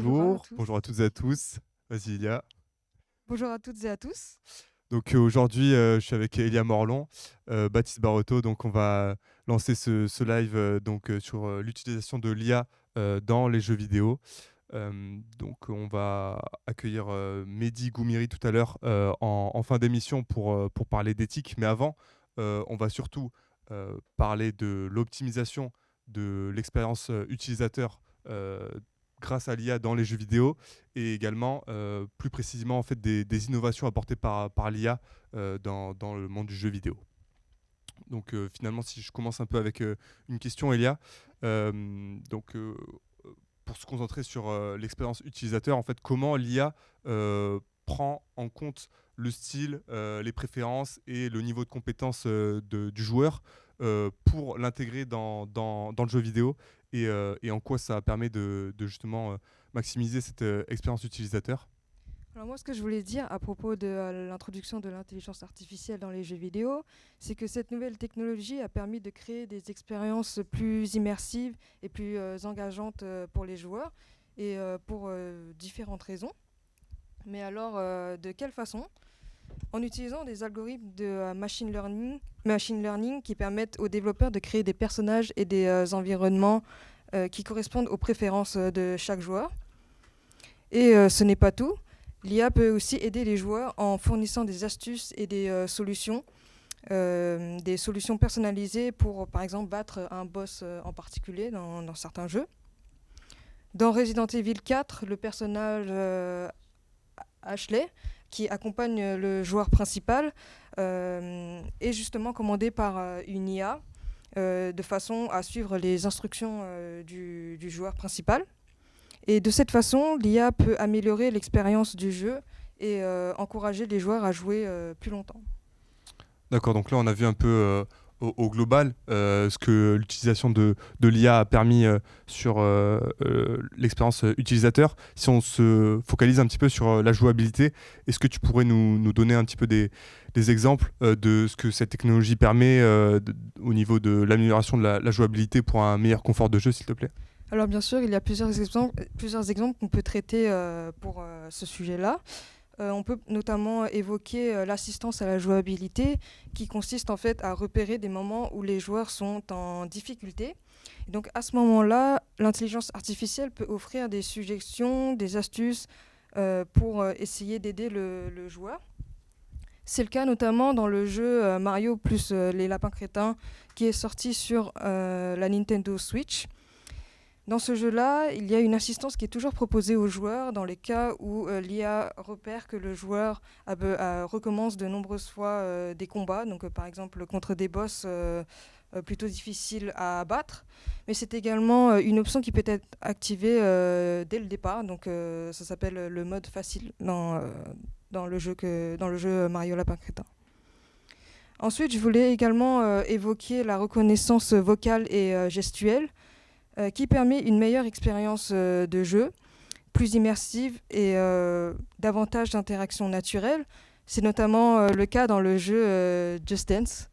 Bonjour, tous. bonjour à toutes et à tous. Vas-y Elia. Bonjour à toutes et à tous. Donc aujourd'hui, je suis avec Elia Morlon, Baptiste Barotto. Donc on va lancer ce live sur l'utilisation de l'IA dans les jeux vidéo. Donc on va accueillir Mehdi Goumiri tout à l'heure en fin d'émission pour parler d'éthique. Mais avant, on va surtout parler de l'optimisation de l'expérience utilisateur grâce à l'IA dans les jeux vidéo et également plus précisément en fait, des innovations apportées par l'IA dans le monde du jeu vidéo. Donc finalement, si je commence un peu avec une question, Elia, pour se concentrer sur l'expérience utilisateur, en fait, comment l'IA prend en compte le style, les préférences et le niveau de compétence du joueur pour l'intégrer dans le jeu vidéo et en quoi ça permet de justement maximiser cette expérience utilisateur. Alors moi, ce que je voulais dire à propos de l'introduction de l'intelligence artificielle dans les jeux vidéo, c'est que cette nouvelle technologie a permis de créer des expériences plus immersives et plus engageantes pour les joueurs et pour différentes raisons. Mais alors, de quelle façon? En utilisant des algorithmes de machine learning qui permettent aux développeurs de créer des personnages et des environnements qui correspondent aux préférences de chaque joueur. Et ce n'est pas tout. L'IA peut aussi aider les joueurs en fournissant des astuces et des solutions personnalisées pour, par exemple, battre un boss en particulier dans certains jeux. Dans Resident Evil 4, le personnage Ashley, qui accompagne le joueur principal, est justement commandé par une IA de façon à suivre les instructions du joueur principal. Et de cette façon, l'IA peut améliorer l'expérience du jeu et encourager les joueurs à jouer plus longtemps. D'accord, donc là on a vu un peu au global ce que l'utilisation de l'IA a permis sur l'expérience utilisateur. Si on se focalise un petit peu sur la jouabilité, est-ce que tu pourrais nous donner un petit peu des exemples de ce que cette technologie permet au niveau de l'amélioration de la jouabilité pour un meilleur confort de jeu, s'il te plaît? Alors bien sûr, il y a plusieurs exemples qu'on peut traiter pour ce sujet-là. On peut notamment évoquer l'assistance à la jouabilité qui consiste en fait à repérer des moments où les joueurs sont en difficulté. Et donc à ce moment-là, l'intelligence artificielle peut offrir des suggestions, des astuces pour essayer d'aider le joueur. C'est le cas notamment dans le jeu Mario plus les lapins crétins qui est sorti sur la Nintendo Switch. Dans ce jeu-là, il y a une assistance qui est toujours proposée aux joueurs dans les cas où l'IA repère que le joueur recommence de nombreuses fois des combats, donc par exemple contre des boss plutôt difficiles à abattre. Mais c'est également une option qui peut être activée dès le départ, donc ça s'appelle le mode facile dans le jeu Mario Lapin Crétin. Ensuite, je voulais également évoquer la reconnaissance vocale et gestuelle, qui permet une meilleure expérience de jeu, plus immersive et davantage d'interaction naturelle. C'est notamment le cas dans le jeu Just Dance.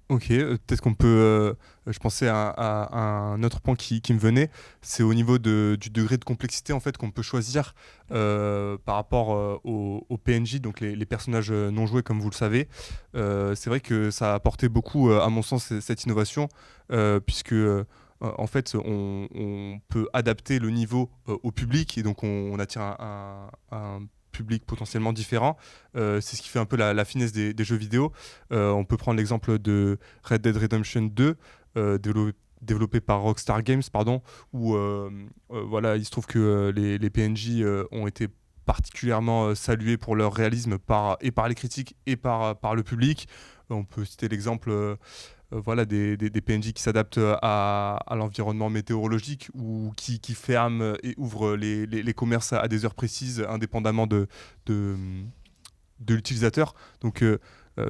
Ok, peut-être qu'on peut. Je pensais à un autre point qui me venait, c'est au niveau du degré de complexité en fait qu'on peut choisir par rapport aux PNJ, donc les personnages non joués comme vous le savez. C'est vrai que ça a apporté beaucoup, à mon sens, cette innovation, puisque en fait on peut adapter le niveau au public et donc on attire un public potentiellement différent. C'est ce qui fait un peu la finesse des jeux vidéo. On peut prendre l'exemple de Red Dead Redemption 2, développé par Rockstar Games, pardon, où voilà, il se trouve que les PNJ ont été particulièrement salués pour leur réalisme et par les critiques et par le public. On peut citer l'exemple voilà, des PNJ qui s'adaptent à l'environnement météorologique ou qui ferment et ouvrent les commerces à des heures précises indépendamment de l'utilisateur. Donc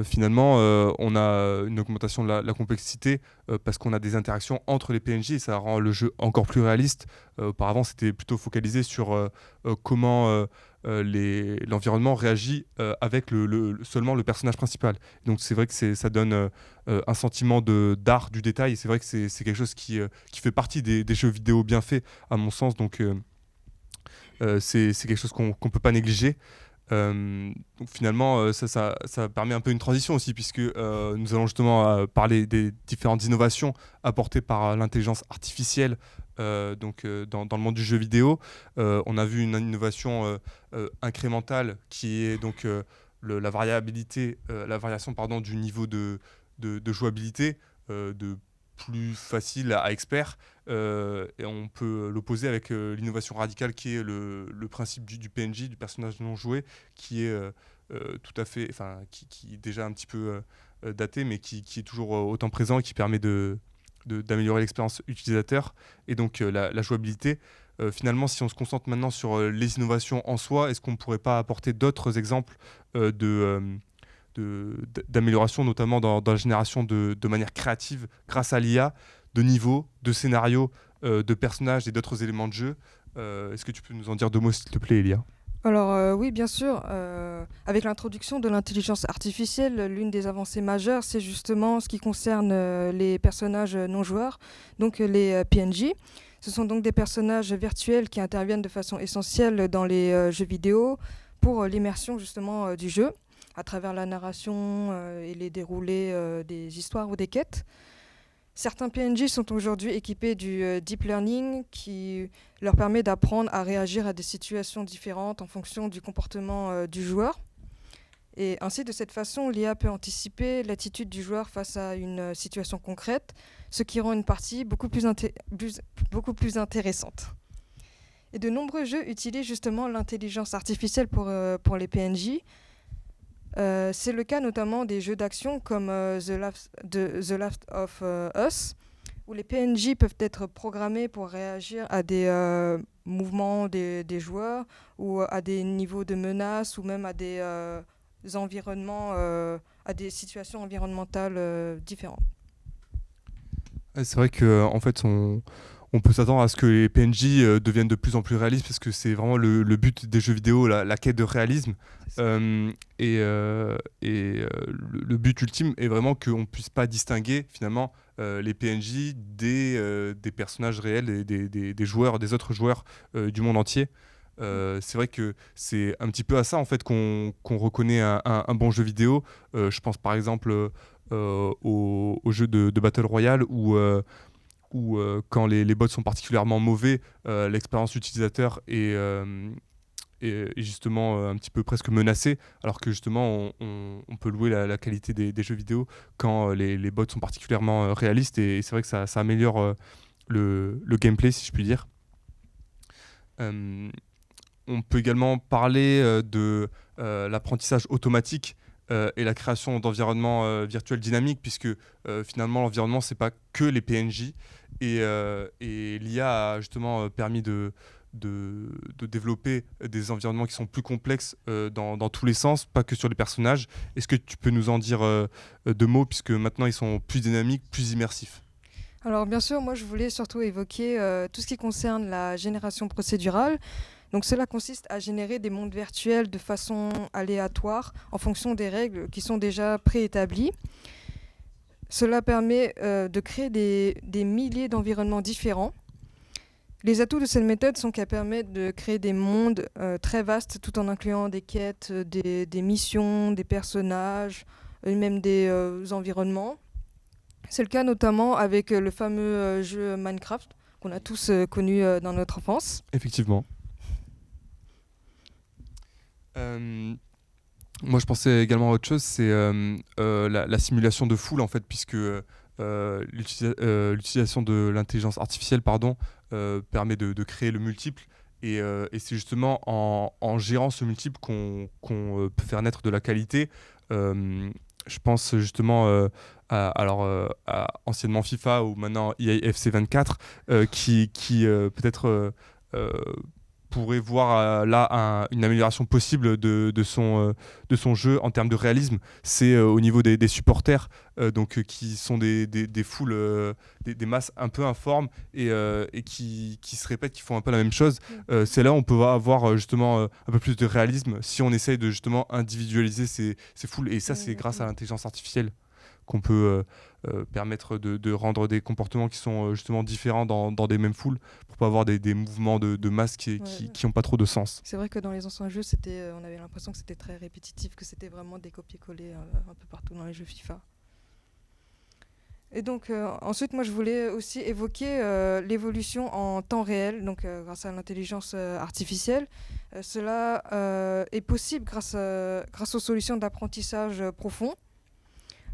finalement, on a une augmentation de la complexité parce qu'on a des interactions entre les PNJ et ça rend le jeu encore plus réaliste. Auparavant, c'était plutôt focalisé sur comment l'environnement réagit avec seulement le personnage principal. Donc c'est vrai que ça donne un sentiment d'art du détail et c'est vrai que c'est quelque chose qui fait partie des jeux vidéo bien faits, à mon sens. Donc c'est quelque chose qu'on ne peut pas négliger. Donc finalement, ça permet un peu une transition aussi, puisque nous allons justement parler des différentes innovations apportées par l'intelligence artificielle dans le monde du jeu vidéo. On a vu une innovation incrémentale qui est donc la variation pardon, du niveau de jouabilité, de plus facile à expert. Et on peut l'opposer avec l'innovation radicale qui est le principe du PNJ, du personnage non joué, qui est tout à fait, enfin, qui est déjà un petit peu daté, mais qui est toujours autant présent et qui permet d'améliorer l'expérience utilisateur et donc la jouabilité. Finalement, si on se concentre maintenant sur les innovations en soi, est-ce qu'on ne pourrait pas apporter d'autres exemples d'amélioration, notamment dans la génération de manière créative grâce à l'IA, de niveaux, de scénarios, de personnages et d'autres éléments de jeu. Est-ce que tu peux nous en dire deux mots, s'il te plaît, Elia? Alors oui, bien sûr. Avec l'introduction de l'intelligence artificielle, l'une des avancées majeures, c'est justement ce qui concerne les personnages non joueurs, donc les PNJ. Ce sont donc des personnages virtuels qui interviennent de façon essentielle dans les jeux vidéo pour l'immersion justement du jeu, à travers la narration et les déroulés des histoires ou des quêtes. Certains PNJ sont aujourd'hui équipés du deep learning qui leur permet d'apprendre à réagir à des situations différentes en fonction du comportement du joueur. Et ainsi, de cette façon, l'IA peut anticiper l'attitude du joueur face à une situation concrète, ce qui rend une partie beaucoup plus intéressante. Et de nombreux jeux utilisent justement l'intelligence artificielle pour les PNJ. C'est le cas notamment des jeux d'action comme The Last of Us, où les PNJ peuvent être programmés pour réagir à des mouvements des joueurs ou à des niveaux de menaces ou même à des environnements, à des situations environnementales différentes. C'est vrai que en fait, on peut s'attendre à ce que les PNJ deviennent de plus en plus réalistes parce que c'est vraiment le but des jeux vidéo, la quête de réalisme. Le but ultime est vraiment qu'on ne puisse pas distinguer finalement les PNJ des personnages réels et des joueurs, des autres joueurs du monde entier. C'est vrai que c'est un petit peu à ça en fait qu'on reconnaît un bon jeu vidéo. Je pense par exemple aux jeux de Battle Royale où quand les bots sont particulièrement mauvais, l'expérience utilisateur est justement un petit peu presque menacée, alors que justement on peut louer la qualité des jeux vidéo quand les bots sont particulièrement réalistes et c'est vrai que ça améliore le gameplay, si je puis dire. On peut également parler de l'apprentissage automatique et la création d'environnements virtuels dynamiques, puisque finalement l'environnement c'est pas que les PNJ et l'IA a justement permis de développer des environnements qui sont plus complexes dans tous les sens, pas que sur les personnages. Est-ce que tu peux nous en dire deux mots, puisque maintenant ils sont plus dynamiques, plus immersifs? Alors bien sûr, moi je voulais surtout évoquer tout ce qui concerne la génération procédurale. Donc cela consiste à générer des mondes virtuels de façon aléatoire en fonction des règles qui sont déjà préétablies. Cela permet de créer des milliers d'environnements différents. Les atouts de cette méthode sont qu'elle permet de créer des mondes très vastes tout en incluant des quêtes, des missions, des personnages, et même des environnements. C'est le cas notamment avec le fameux jeu Minecraft qu'on a tous connu dans notre enfance. Effectivement. Moi, je pensais également à autre chose, c'est la simulation de foule, en fait, puisque l'utilisation de l'intelligence artificielle permet de créer le multiple. Et c'est justement en gérant ce multiple qu'on peut faire naître de la qualité. Je pense justement à anciennement FIFA ou maintenant EA FC 24 qui peut-être pourrait voir là une amélioration possible de son jeu en termes de réalisme, c'est au niveau des supporters, qui sont des foules, des masses un peu informes et qui se répètent, qui font un peu la même chose. C'est là où on peut avoir justement un peu plus de réalisme si on essaye de justement individualiser ces foules. Et ça, c'est grâce à l'intelligence artificielle qu'on peut permettre de rendre des comportements qui sont justement différents dans des mêmes foules pour pas avoir des mouvements de masse qui ont pas trop de sens. C'est vrai que dans les anciens jeux, on avait l'impression que c'était très répétitif, que c'était vraiment des copier-coller un peu partout dans les jeux FIFA. Et donc ensuite, moi je voulais aussi évoquer l'évolution en temps réel, donc grâce à l'intelligence artificielle. Cela est possible grâce aux solutions d'apprentissage profond.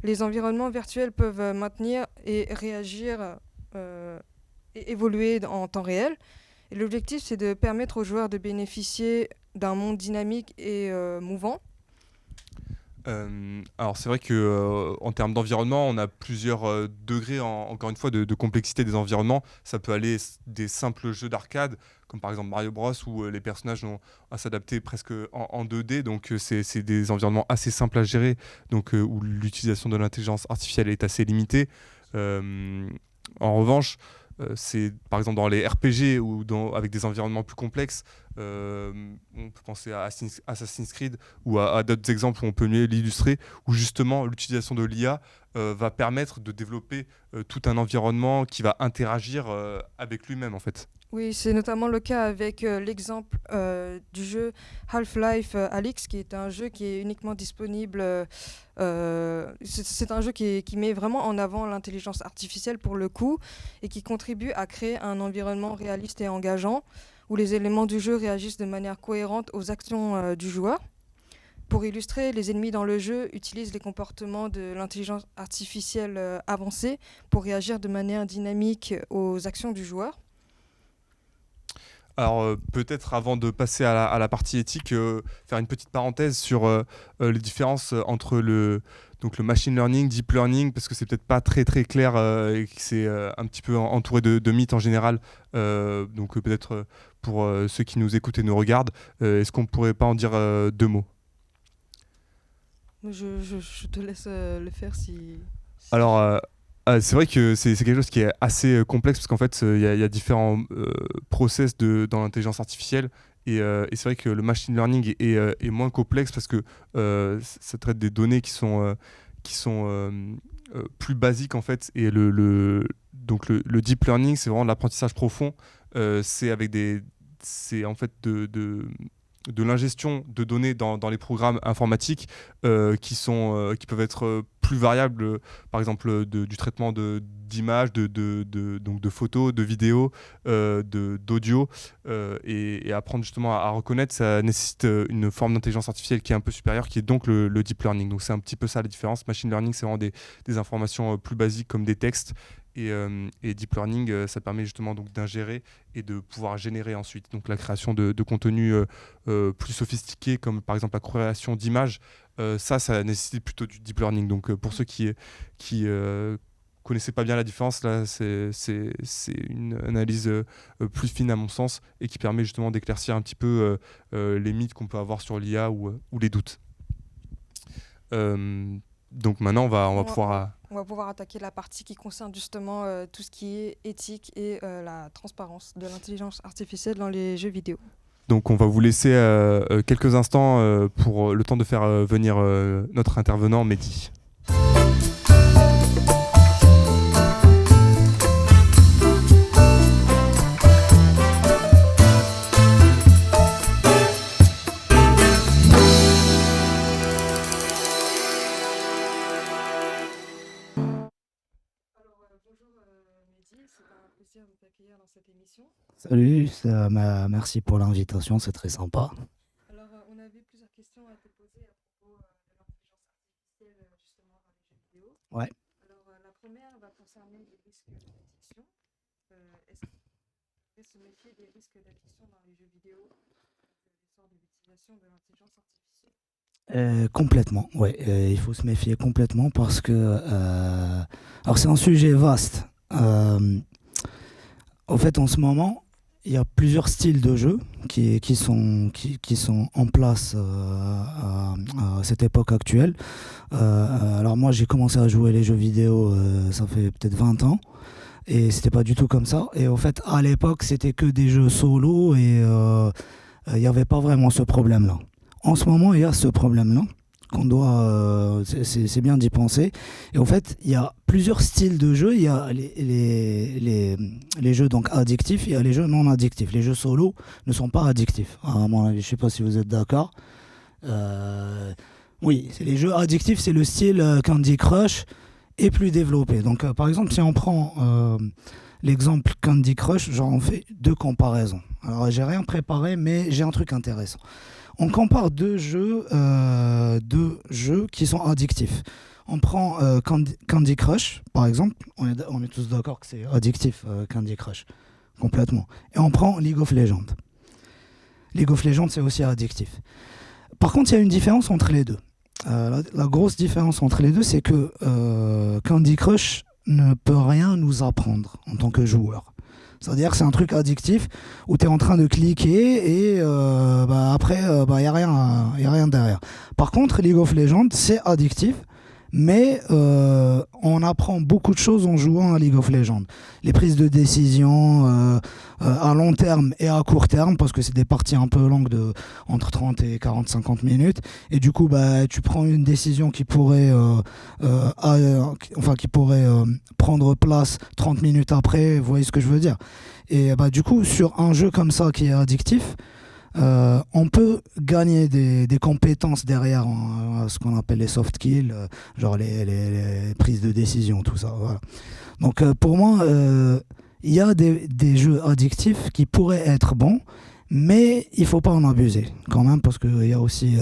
Les environnements virtuels peuvent maintenir et réagir et évoluer en temps réel. Et l'objectif, c'est de permettre aux joueurs de bénéficier d'un monde dynamique et mouvant. Alors c'est vrai que en termes d'environnement, on a plusieurs degrés encore une fois de complexité des environnements. Ça peut aller des simples jeux d'arcade, comme par exemple Mario Bros, où les personnages ont à s'adapter presque en 2D, donc c'est des environnements assez simples à gérer, donc où l'utilisation de l'intelligence artificielle est assez limitée. En revanche, c'est par exemple dans les RPG ou avec des environnements plus complexes, on peut penser à Assassin's Creed ou à d'autres exemples où on peut mieux l'illustrer, où justement l'utilisation de l'IA va permettre de développer tout un environnement qui va interagir avec lui-même en fait. Oui, c'est notamment le cas avec l'exemple du jeu Half-Life Alyx, qui est un jeu qui est uniquement disponible. C'est un jeu qui met vraiment en avant l'intelligence artificielle pour le coup et qui contribue à créer un environnement réaliste et engageant où les éléments du jeu réagissent de manière cohérente aux actions du joueur. Pour illustrer, les ennemis dans le jeu utilisent les comportements de l'intelligence artificielle avancée pour réagir de manière dynamique aux actions du joueur. Alors peut-être avant de passer à la partie éthique, faire une petite parenthèse sur les différences entre le machine learning, deep learning, parce que c'est peut-être pas très très clair et que c'est un petit peu entouré de mythes en général. Donc peut-être pour ceux qui nous écoutent et nous regardent, est-ce qu'on pourrait pas en dire deux mots ? Je te laisse le faire si... Alors c'est vrai que c'est quelque chose qui est assez complexe parce qu'en fait, il y a différents process dans l'intelligence artificielle et c'est vrai que le machine learning est moins complexe parce que ça traite des données qui sont plus basiques en fait. Et donc le deep learning, c'est vraiment de l'apprentissage profond. C'est en fait de l'ingestion de données dans les programmes informatiques qui peuvent être plus variables, par exemple du traitement d'images, donc de photos, de vidéos, d'audio, et apprendre justement à reconnaître, ça nécessite une forme d'intelligence artificielle qui est un peu supérieure, qui est donc le deep learning. Donc c'est un petit peu ça la différence. Machine learning, c'est vraiment des informations plus basiques comme des textes. Et deep learning, ça permet justement donc d'ingérer et de pouvoir générer ensuite donc la création de contenus plus sophistiqués, comme par exemple la création d'images. Ça nécessite plutôt du deep learning. Donc pour ceux qui connaissaient pas bien la différence, là c'est une analyse plus fine à mon sens et qui permet justement d'éclaircir un petit peu les mythes qu'on peut avoir sur l'IA ou les doutes. Donc maintenant on va pouvoir... On va pouvoir attaquer la partie qui concerne justement tout ce qui est éthique et la transparence de l'intelligence artificielle dans les jeux vidéo. Donc on va vous laisser quelques instants pour le temps de faire venir notre intervenant Mehdi. De t'accueillir dans cette émission. Salut, merci pour l'invitation, c'est très sympa. Alors, on avait plusieurs questions à te poser à propos de l'intelligence artificielle justement dans les jeux vidéo. Ouais. Alors, la première va concerner les risques d'addiction. Est-ce qu'il faut se méfier des risques d'addiction dans les jeux vidéo l'essor de l'utilisation de l'intelligence artificielle? Complètement, ouais. Il faut se méfier complètement parce que... alors, c'est un sujet vaste. En fait, en ce moment, il y a plusieurs styles de jeux qui sont en place à cette époque actuelle. Alors moi, j'ai commencé à jouer les jeux vidéo, ça fait peut-être 20 ans. Et c'était pas du tout comme ça. Et au fait, à l'époque, c'était que des jeux solo et il n'y avait pas vraiment ce problème-là. En ce moment, il y a ce problème-là qu'on doit, c'est bien d'y penser. Et en fait, il y a plusieurs styles de jeux. Il y a les jeux donc addictifs, il y a les jeux non addictifs. Les jeux solo ne sont pas addictifs. À mon avis, je ne sais pas si vous êtes d'accord. Oui, c'est les jeux addictifs, c'est le style Candy Crush et plus développé. Donc, par exemple, si on prend l'exemple Candy Crush, genre on fait deux comparaisons. Alors, j'ai rien préparé, mais j'ai un truc intéressant. On compare deux jeux qui sont addictifs. On prend Candy Crush, par exemple. On est tous d'accord que c'est addictif, Candy Crush, complètement. Et on prend League of Legends. League of Legends, c'est aussi addictif. Par contre, il y a une différence entre les deux. La grosse différence entre les deux, c'est que Candy Crush ne peut rien nous apprendre en tant que joueur. C'est-à-dire que c'est un truc addictif où tu es en train de cliquer et après, y a rien derrière. Par contre, League of Legends, c'est addictif, mais on apprend beaucoup de choses en jouant à League of Legends. Les prises de décision à long terme et à court terme, parce que c'est des parties un peu longues de entre 30 et 40-50 minutes. Et du coup, tu prends une décision qui pourrait, prendre place 30 minutes après, vous voyez ce que je veux dire. Et du coup, sur un jeu comme ça qui est addictif, on peut gagner des compétences derrière, ce qu'on appelle les soft kills, genre les prises de décision, tout ça. Voilà. Donc pour moi, il y a des jeux addictifs qui pourraient être bons, mais il ne faut pas en abuser quand même, parce qu'il y a aussi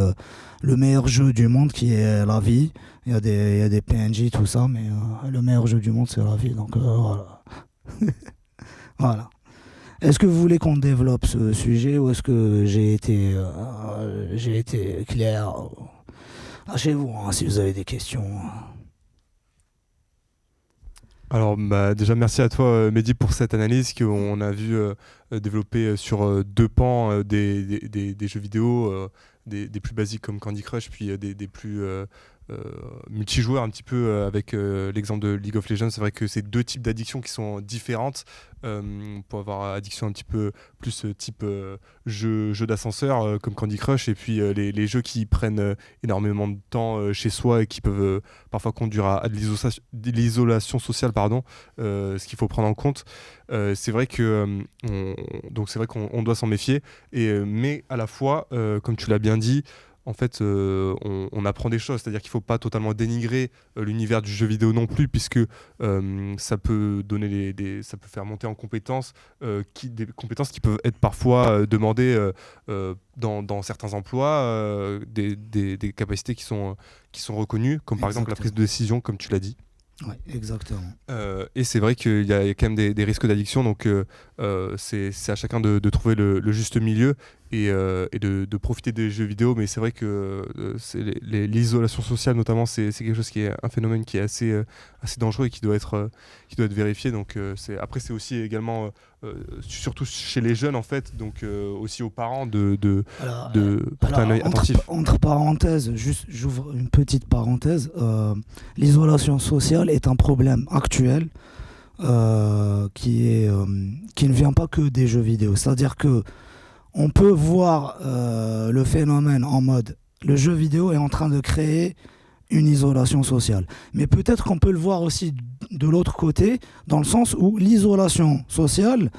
le meilleur jeu du monde qui est la vie. Il y a des PNJ, tout ça, mais le meilleur jeu du monde, c'est la vie. Donc voilà. Voilà. Est-ce que vous voulez qu'on développe ce sujet ou est-ce que j'ai été clair? Lâchez-vous si vous avez des questions. Alors déjà merci à toi Mehdi pour cette analyse qu'on a vu développer sur deux pans des jeux vidéo, des plus basiques comme Candy Crush, puis des plus multijoueurs un petit peu avec l'exemple de League of Legends. C'est vrai que c'est deux types d'addictions qui sont différentes. On peut avoir addiction un petit peu plus type jeu d'ascenseur comme Candy Crush, et puis les jeux qui prennent énormément de temps chez soi et qui peuvent parfois conduire à de l'isolation sociale, ce qu'il faut prendre en compte. C'est vrai qu'on doit s'en méfier, mais à la fois, comme tu l'as bien dit, en fait, on apprend des choses, c'est-à-dire qu'il ne faut pas totalement dénigrer l'univers du jeu vidéo non plus, puisque ça peut donner ça peut faire monter en compétences, des compétences qui peuvent être parfois demandées dans certains emplois, des capacités qui sont reconnues, comme par exemple la prise de décision, comme tu l'as dit. Oui, exactement. Et c'est vrai qu'il y a quand même des risques d'addiction, donc c'est à chacun de trouver le juste milieu et de profiter des jeux vidéo. Mais c'est vrai que l'isolation sociale notamment, c'est quelque chose qui est un phénomène qui est assez dangereux et qui doit être vérifié. Donc après c'est aussi également surtout chez les jeunes en fait, donc aussi aux parents de porter un œil attentif. Entre parenthèses, juste j'ouvre une petite parenthèse, l'isolation sociale est un problème actuel qui ne vient pas que des jeux vidéo. C'est-à-dire que on peut voir le phénomène en mode le jeu vidéo est en train de créer une isolation sociale. Mais peut-être qu'on peut le voir aussi de l'autre côté, dans le sens où l'isolation sociale,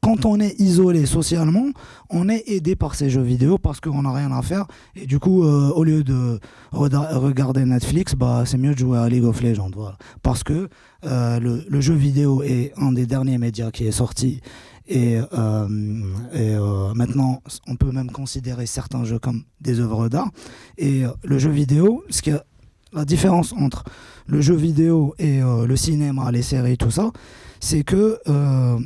quand on est isolé socialement, on est aidé par ces jeux vidéo parce qu'on n'a rien à faire. Et du coup, au lieu de regarder Netflix, c'est mieux de jouer à League of Legends. Voilà. Parce que le jeu vidéo est un des derniers médias qui est sorti. Et maintenant, on peut même considérer certains jeux comme des œuvres d'art. Et le jeu vidéo, la différence entre le jeu vidéo et le cinéma, les séries, tout ça, c'est que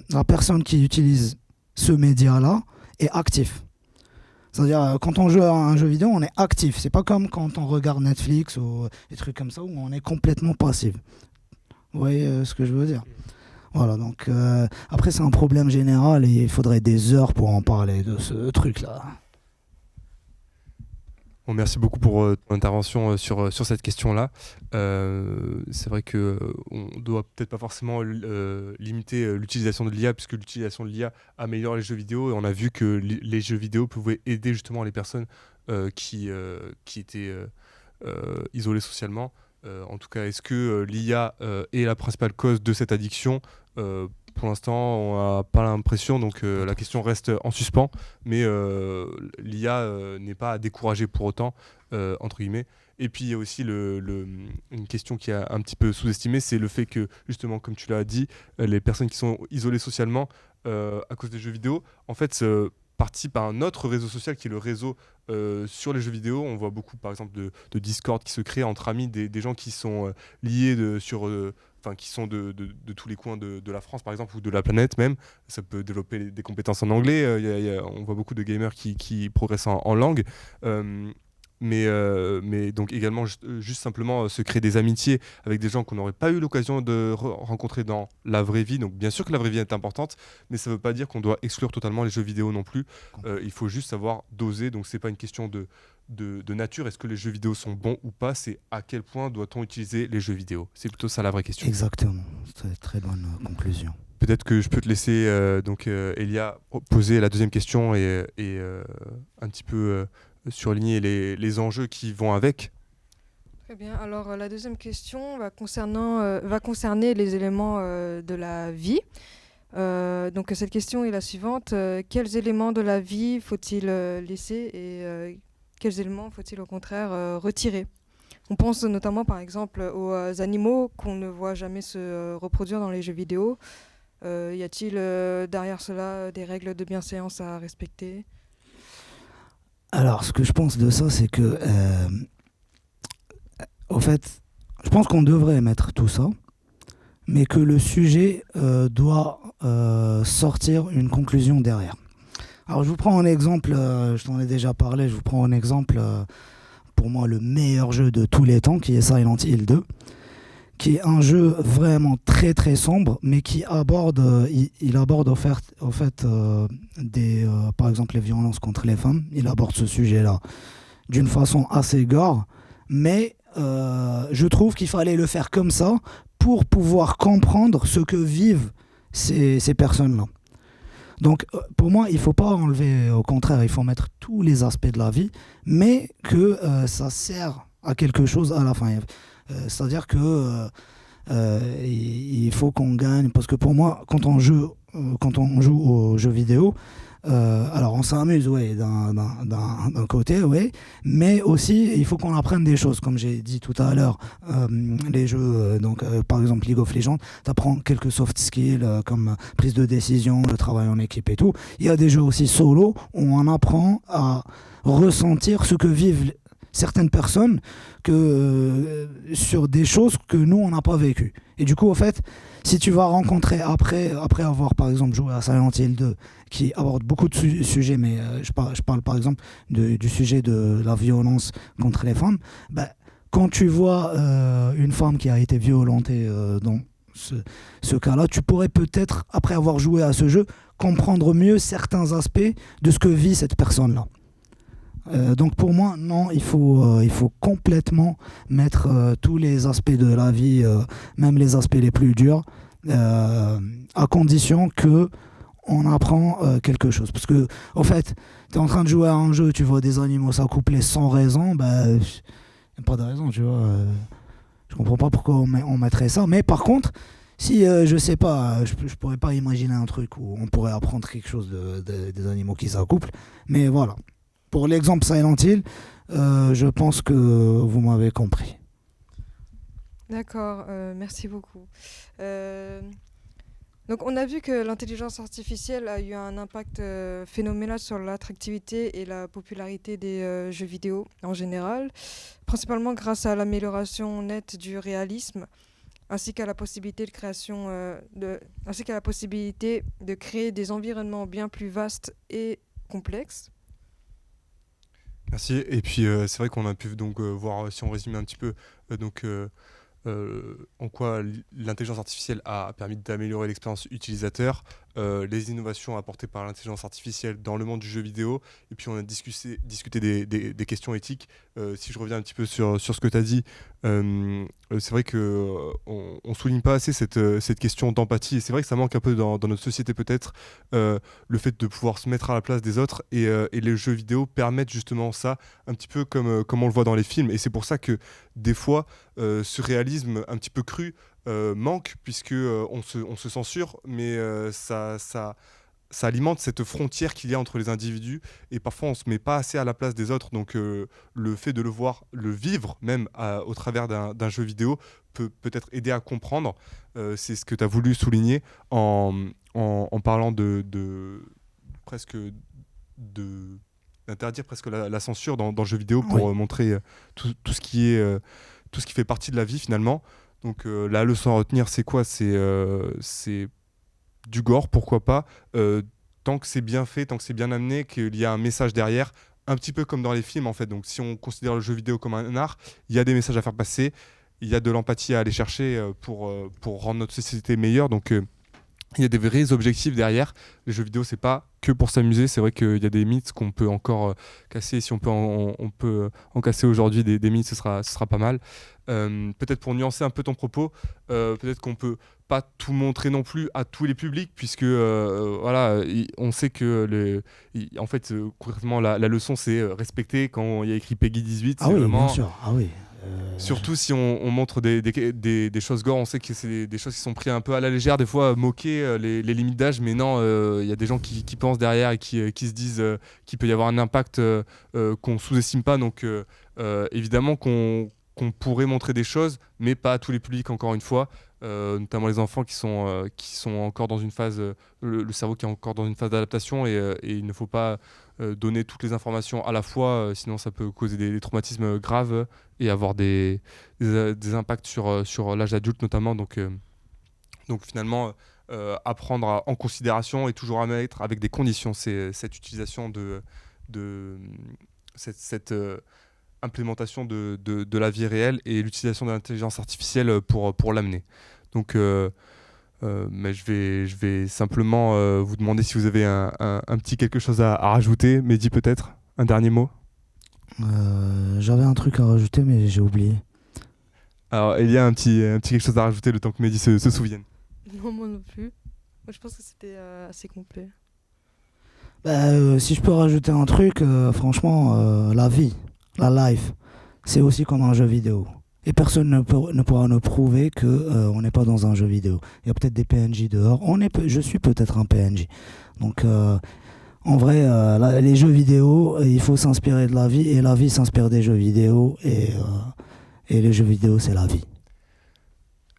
la personne qui utilise ce média-là est actif. C'est-à-dire, quand on joue à un jeu vidéo, on est actif. C'est pas comme quand on regarde Netflix ou des trucs comme ça où on est complètement passif. Vous voyez ce que je veux dire ? Voilà, donc après c'est un problème général et il faudrait des heures pour en parler de ce truc-là. Bon, merci beaucoup pour ton intervention sur cette question-là. C'est vrai que on doit peut-être pas forcément limiter l'utilisation de l'IA, puisque l'utilisation de l'IA améliore les jeux vidéo, et on a vu que les jeux vidéo pouvaient aider justement les personnes qui étaient isolées socialement. En tout cas, est-ce que l'IA est la principale cause de cette addiction? Pour l'instant, on n'a pas l'impression, donc la question reste en suspens, mais l'IA n'est pas à décourager pour autant, entre guillemets. Et puis il y a aussi une question qui est un petit peu sous-estimée, c'est le fait que, justement, comme tu l'as dit, les personnes qui sont isolées socialement à cause des jeux vidéo, en fait, participent à un autre réseau social qui est le réseau sur les jeux vidéo. On voit beaucoup, par exemple, de Discord qui se crée entre amis, des gens qui sont liés qui sont de tous les coins de la France, par exemple, ou de la planète même. Ça peut développer des compétences en anglais. On voit beaucoup de gamers qui progressent en langue. Mais donc également juste simplement se créer des amitiés avec des gens qu'on n'aurait pas eu l'occasion de rencontrer dans la vraie vie. Donc bien sûr que la vraie vie est importante, mais ça ne veut pas dire qu'on doit exclure totalement les jeux vidéo non plus. Il faut juste savoir doser. Donc c'est pas une question de nature. Est-ce que les jeux vidéo sont bons ou pas? C'est à quel point doit-on utiliser les jeux vidéo? C'est plutôt ça la vraie question. Exactement, c'est une très bonne conclusion. Peut-être que je peux te laisser Elia poser la deuxième question et un petit peu surligner les enjeux qui vont avec. Très bien. Alors, la deuxième question va concerner les éléments de la vie. Donc, cette question est la suivante. Quels éléments de la vie faut-il laisser et quels éléments faut-il au contraire retirer? On pense notamment, par exemple, aux animaux qu'on ne voit jamais se reproduire dans les jeux vidéo. Y a-t-il derrière cela des règles de bienséance à respecter? Alors, ce que je pense de ça, c'est que, au fait, je pense qu'on devrait mettre tout ça, mais que le sujet doit sortir une conclusion derrière. Alors, je vous prends un exemple, je t'en ai déjà parlé, je vous prends un exemple, pour moi, le meilleur jeu de tous les temps, qui est Silent Hill 2, qui est un jeu vraiment très très sombre, mais qui aborde, il aborde au fait par exemple les violences contre les femmes. Il aborde ce sujet-là d'une façon assez gore, mais je trouve qu'il fallait le faire comme ça pour pouvoir comprendre ce que vivent ces personnes-là. Donc pour moi, il ne faut pas enlever, au contraire, il faut mettre tous les aspects de la vie, mais que ça sert à quelque chose à la fin. C'est-à-dire que il faut qu'on gagne, parce que pour moi, quand on joue aux jeux vidéo, alors on s'amuse, ouais, d'un côté, ouais, mais aussi il faut qu'on apprenne des choses, comme j'ai dit tout à l'heure. Les jeux, par exemple League of Legends, tu apprends quelques soft skills comme prise de décision, le travail en équipe et tout. Il y a des jeux aussi solo où on apprend à ressentir ce que vivent certaines personnes sur des choses que nous on n'a pas vécues. Et du coup, au fait, si tu vas rencontrer après avoir par exemple joué à Silent Hill 2 qui aborde beaucoup de sujets, mais je parle par exemple du sujet de la violence contre les femmes, quand tu vois une femme qui a été violentée dans ce cas-là, tu pourrais peut-être, après avoir joué à ce jeu, comprendre mieux certains aspects de ce que vit cette personne-là. Donc pour moi, non, il faut complètement mettre tous les aspects de la vie, même les aspects les plus durs, à condition que on apprend quelque chose. Parce que, en fait, tu es en train de jouer à un jeu, tu vois des animaux s'accoupler sans raison, il n'y a pas de raison, tu vois. Je comprends pas pourquoi on mettrait ça. Mais par contre, si, je sais pas, je pourrais pas imaginer un truc où on pourrait apprendre quelque chose des animaux qui s'accouplent. Mais voilà. Pour l'exemple Silent Hill, je pense que vous m'avez compris. D'accord, merci beaucoup. Donc on a vu que l'intelligence artificielle a eu un impact phénoménal sur l'attractivité et la popularité des jeux vidéo en général, principalement grâce à l'amélioration nette du réalisme, ainsi qu'à la possibilité de créer des environnements bien plus vastes et complexes. Merci. Et puis c'est vrai qu'on a pu donc voir, si on résume un petit peu, en quoi l'intelligence artificielle a permis d'améliorer l'expérience utilisateur, les innovations apportées par l'intelligence artificielle dans le monde du jeu vidéo, et puis on a discuté des questions éthiques. Si je reviens un petit peu sur ce que tu as dit, c'est vrai qu'on ne souligne pas assez cette question d'empathie, et c'est vrai que ça manque un peu dans notre société peut-être, le fait de pouvoir se mettre à la place des autres, et les jeux vidéo permettent justement ça, un petit peu comme on le voit dans les films, et c'est pour ça que des fois, ce réalisme un petit peu cru manque, puisque on se censure, mais ça alimente cette frontière qu'il y a entre les individus, et parfois on se met pas assez à la place des autres, donc le fait de le vivre même au travers d'un jeu vidéo peut-être aider à comprendre. C'est ce que tu as voulu souligner en parlant presque d'interdire presque la censure dans le jeu vidéo pour Oui. montrer tout ce qui est tout ce qui fait partie de la vie finalement. Donc la leçon à retenir, c'est quoi? C'est du gore, pourquoi pas, tant que c'est bien fait, tant que c'est bien amené, qu'il y a un message derrière, un petit peu comme dans les films en fait. Donc si on considère le jeu vidéo comme un art, il y a des messages à faire passer, il y a de l'empathie à aller chercher pour rendre notre société meilleure. Donc il y a des vrais objectifs derrière. Les jeux vidéo, c'est pas que pour s'amuser. C'est vrai qu'il y a des mythes qu'on peut encore casser. Si on peut on peut en casser aujourd'hui des mythes, ce sera pas mal. Peut-être pour nuancer un peu ton propos, peut-être qu'on peut pas tout montrer non plus à tous les publics, puisque voilà, on sait que en fait, concrètement, la leçon, c'est respecter quand il y a écrit Peggy 18. Ah C'est oui, vraiment, bien sûr. Ah oui. surtout si on montre des choses gore, on sait que c'est des choses qui sont prises un peu à la légère, des fois moquer les limites d'âge, mais non, il y a des gens qui pensent derrière et qui se disent qu'il peut y avoir un impact qu'on sous-estime pas. Donc évidemment qu'on pourrait montrer des choses, mais pas à tous les publics, encore une fois, notamment les enfants qui sont encore dans une phase, le cerveau qui est encore dans une phase d'adaptation, et il ne faut pas donner toutes les informations à la fois, sinon ça peut causer des traumatismes graves et avoir des impacts sur l'âge adulte notamment. Donc finalement, apprendre en considération et toujours à mettre avec des conditions, c'est cette utilisation de cette implémentation de la vie réelle et l'utilisation de l'intelligence artificielle pour l'amener. Donc mais je vais simplement vous demander si vous avez un petit quelque chose à rajouter. Mehdi, peut-être un dernier mot? J'avais un truc à rajouter, mais j'ai oublié. Alors, il y a un petit quelque chose à rajouter le temps que Mehdi se souvienne. Non, moi non plus. Moi, je pense que c'était assez complet. Si je peux rajouter un truc, franchement, la vie, la life, c'est aussi comme un jeu vidéo. Et personne ne pourra nous prouver qu'on n'est pas dans un jeu vidéo. Il y a peut-être des PNJ dehors. Je suis peut-être un PNJ. Donc, en vrai, les jeux vidéo, il faut s'inspirer de la vie. Et la vie s'inspire des jeux vidéo. Et les jeux vidéo, c'est la vie.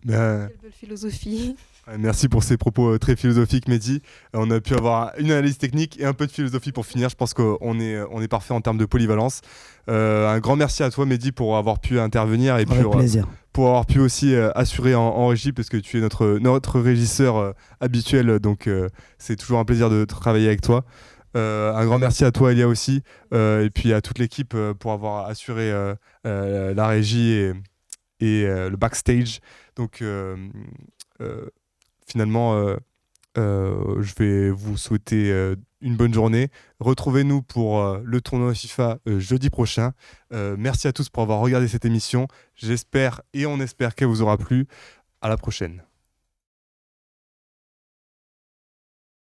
Quelle belle philosophie. Merci pour ces propos très philosophiques, Mehdi. On a pu avoir une analyse technique et un peu de philosophie pour finir. Je pense qu'on est parfait en termes de polyvalence. Un grand merci à toi, Mehdi, pour avoir pu intervenir et Avec plaisir. Pour avoir pu aussi assurer en régie, parce que tu es notre régisseur habituel. Donc c'est toujours un plaisir de travailler avec toi. Un grand merci à toi, Elia, aussi, et puis à toute l'équipe pour avoir assuré la régie et le backstage. Donc finalement, je vais vous souhaiter une bonne journée. Retrouvez-nous pour le tournoi FIFA jeudi prochain. Merci à tous pour avoir regardé cette émission. J'espère et on espère qu'elle vous aura plu. À la prochaine.